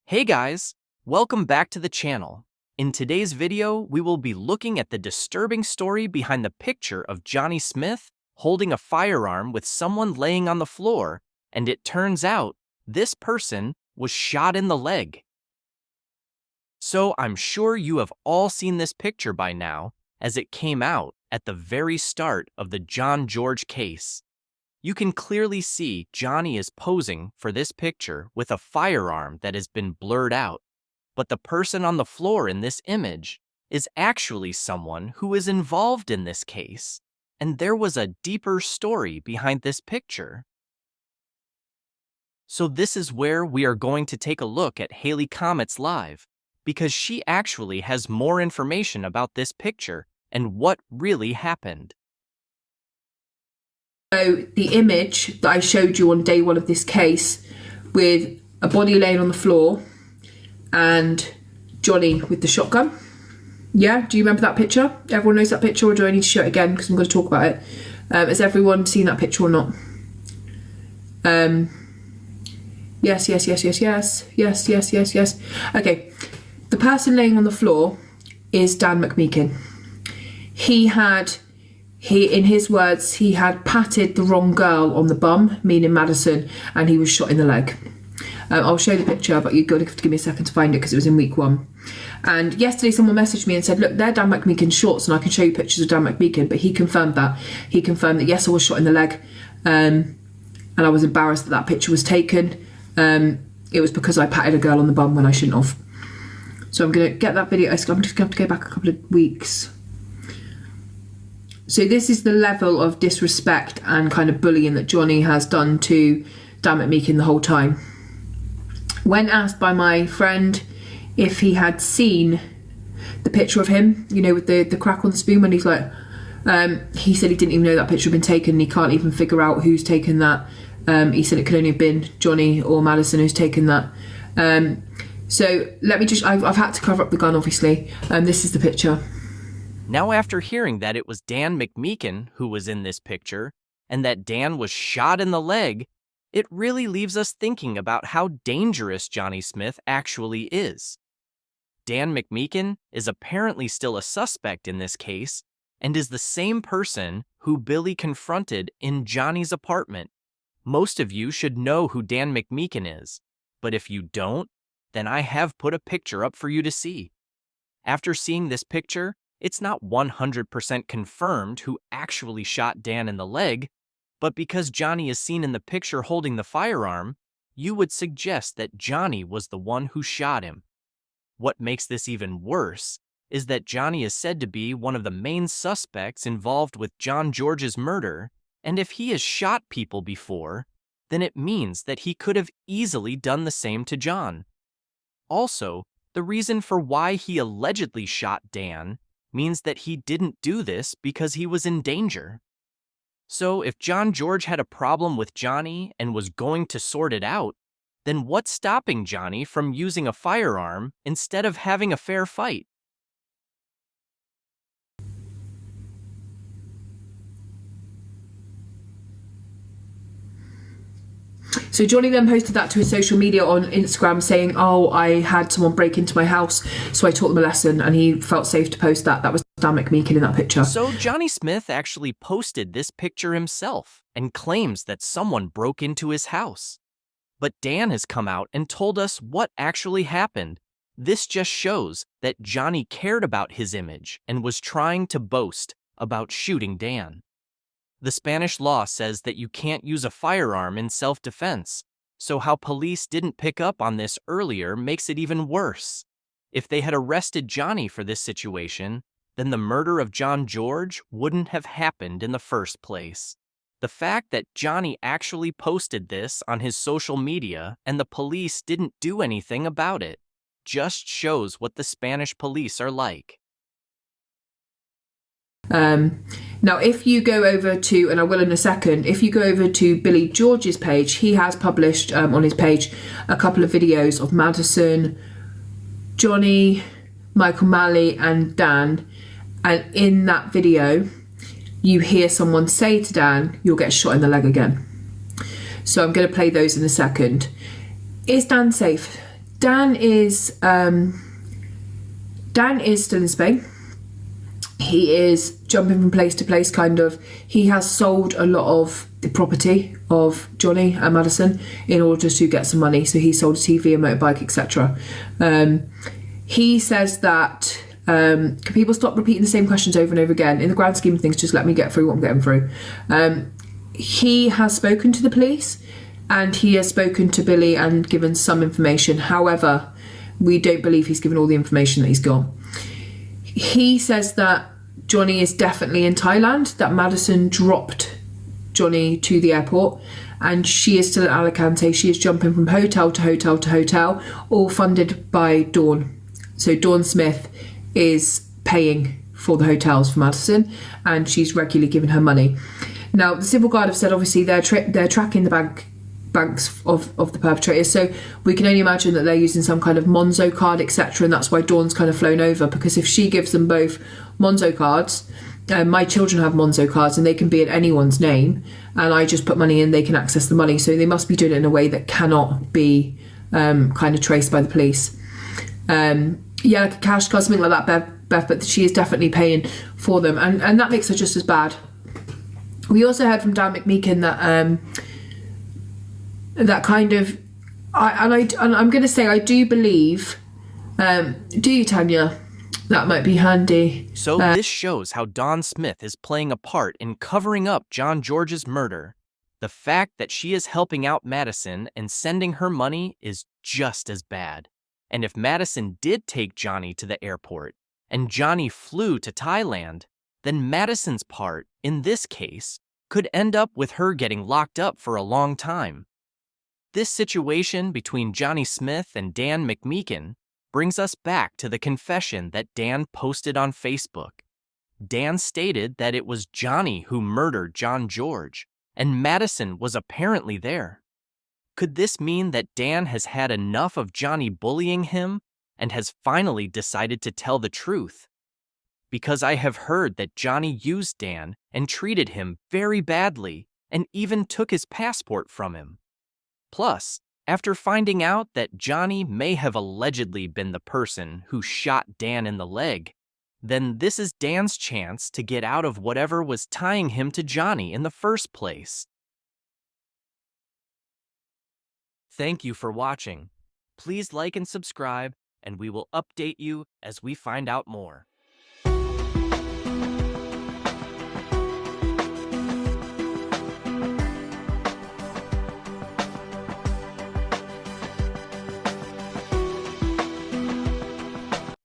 Hey guys, welcome back to the channel. In today's video, we will be looking at the disturbing story behind the picture of Jonny Smyth holding a firearm with someone laying on the floor, and it turns out this person was shot in the leg. So I'm sure you have all seen this picture by now, as it came out at the very start of the John George case. You can clearly see Jonny is posing for this picture with a firearm that has been blurred out, but the person on the floor in this image is actually someone who is involved in this case, and there was a deeper story behind this picture. So this is where we are going to take a look at Haley Comet's live, because she actually has more information about this picture and what really happened. So the image that I showed you on day one of this case with a body laying on the floor and Jonny with the shotgun. Yeah, do you remember that picture? Everyone knows that picture, or do I need to show it again because I'm going to talk about it? Has everyone seen that picture or not? Yes. Okay, the person laying on the floor is Dan McMein. In his words, he had patted the wrong girl on the bum, meaning Madison, and he was shot in the leg. I'll show the picture, but you've got to give me a second to find it because it was in week 1. And yesterday someone messaged me and said, look, they're Dan McMekin's shorts and I can show you pictures of Dan McMein, but he confirmed that. He confirmed that, yes, I was shot in the leg, and I was embarrassed that that picture was taken. It was because I patted a girl on the bum when I shouldn't have. So I'm going to get that video. I'm just going to have to go back a couple of weeks. So this is the level of disrespect and kind of bullying that Jonny has done to Dan McMein the whole time. When asked by my friend if he had seen the picture of him, you know, with the crack on the spoon, when he's like, he said he didn't even know that picture had been taken and he can't even figure out who's taken that. He said it could only have been Jonny or Madison who's taken that. So let me just, I've had to cover up the gun obviously. This is the picture. Now, after hearing that it was Dan McMein who was in this picture, and that Dan was shot in the leg, it really leaves us thinking about how dangerous Jonny Smyth actually is. Dan McMein is apparently still a suspect in this case, and is the same person who Billy confronted in Jonny's apartment. Most of you should know who Dan McMein is, but if you don't, then I have put a picture up for you to see. After seeing this picture, it's not 100% confirmed who actually shot Dan in the leg, but because Jonny is seen in the picture holding the firearm, you would suggest that Jonny was the one who shot him. What makes this even worse is that Jonny is said to be one of the main suspects involved with John George's murder, and if he has shot people before, then it means that he could have easily done the same to John. Also, the reason for why he allegedly shot Dan means that he didn't do this because he was in danger. So if John George had a problem with Jonny and was going to sort it out, then what's stopping Jonny from using a firearm instead of having a fair fight? So Jonny then posted that to his social media on Instagram saying, oh, I had someone break into my house, so I taught them a lesson, and he felt safe to post that. That was Dan McMein in that picture. So Jonny Smyth actually posted this picture himself and claims that someone broke into his house. But Dan has come out and told us what actually happened. This just shows that Jonny cared about his image and was trying to boast about shooting Dan. The Spanish law says that you can't use a firearm in self-defense, so how police didn't pick up on this earlier makes it even worse. If they had arrested Jonny for this situation, then the murder of John George wouldn't have happened in the first place. The fact that Jonny actually posted this on his social media and the police didn't do anything about it just shows what the Spanish police are like. Now if you go over to, and I will in a second, if you go over to Billy George's page, he has published on his page a couple of videos of Madison, Jonny, Michael Malley and Dan, and in that video you hear someone say to Dan, you'll get shot in the leg again. So I'm going to play those in a second. Is Dan safe? Dan is still in Spain. He is jumping from place to place, kind of. He has sold a lot of the property of Jonny and Madison in order to get some money. So he sold a TV, a motorbike, etc. He says that, can people stop repeating the same questions over and over again? In the grand scheme of things, just let me get through what I'm getting through. He has spoken to the police and he has spoken to Billy and given some information. However, we don't believe he's given all the information that he's got. He says that Jonny is definitely in Thailand, that Madison dropped Jonny to the airport, and she is still at Alicante. She is jumping from hotel to hotel to hotel, all funded by Dawn. So Dawn Smyth is paying for the hotels for Madison, and she's regularly giving her money. Now, the Civil Guard have said obviously they're tracking the banks of the perpetrators, so we can only imagine that they're using some kind of Monzo card, etc., and that's why Dawn's kind of flown over, because if she gives them both Monzo cards, my children have Monzo cards and they can be in anyone's name, and I just put money in, they can access the money, so they must be doing it in a way that cannot be kind of traced by the police. Yeah, like a cash card, something like that, Beth, but she is definitely paying for them, and that makes her just as bad. We also heard from Dan McMein that that kind of, I'm going to say I do believe, do you, Tanya? That might be handy. So this shows how Dawn Smyth is playing a part in covering up John George's murder. The fact that she is helping out Madison and sending her money is just as bad. And if Madison did take Jonny to the airport and Jonny flew to Thailand, then Madison's part, in this case, could end up with her getting locked up for a long time. This situation between Jonny Smyth and Dan McMein brings us back to the confession that Dan posted on Facebook. Dan stated that it was Jonny who murdered John George, and Madison was apparently there. Could this mean that Dan has had enough of Jonny bullying him and has finally decided to tell the truth? Because I have heard that Jonny used Dan and treated him very badly and even took his passport from him. Plus, after finding out that Jonny may have allegedly been the person who shot Dan in the leg, then this is Dan's chance to get out of whatever was tying him to Jonny in the first place. Thank you for watching. Please like and subscribe, and we will update you as we find out more.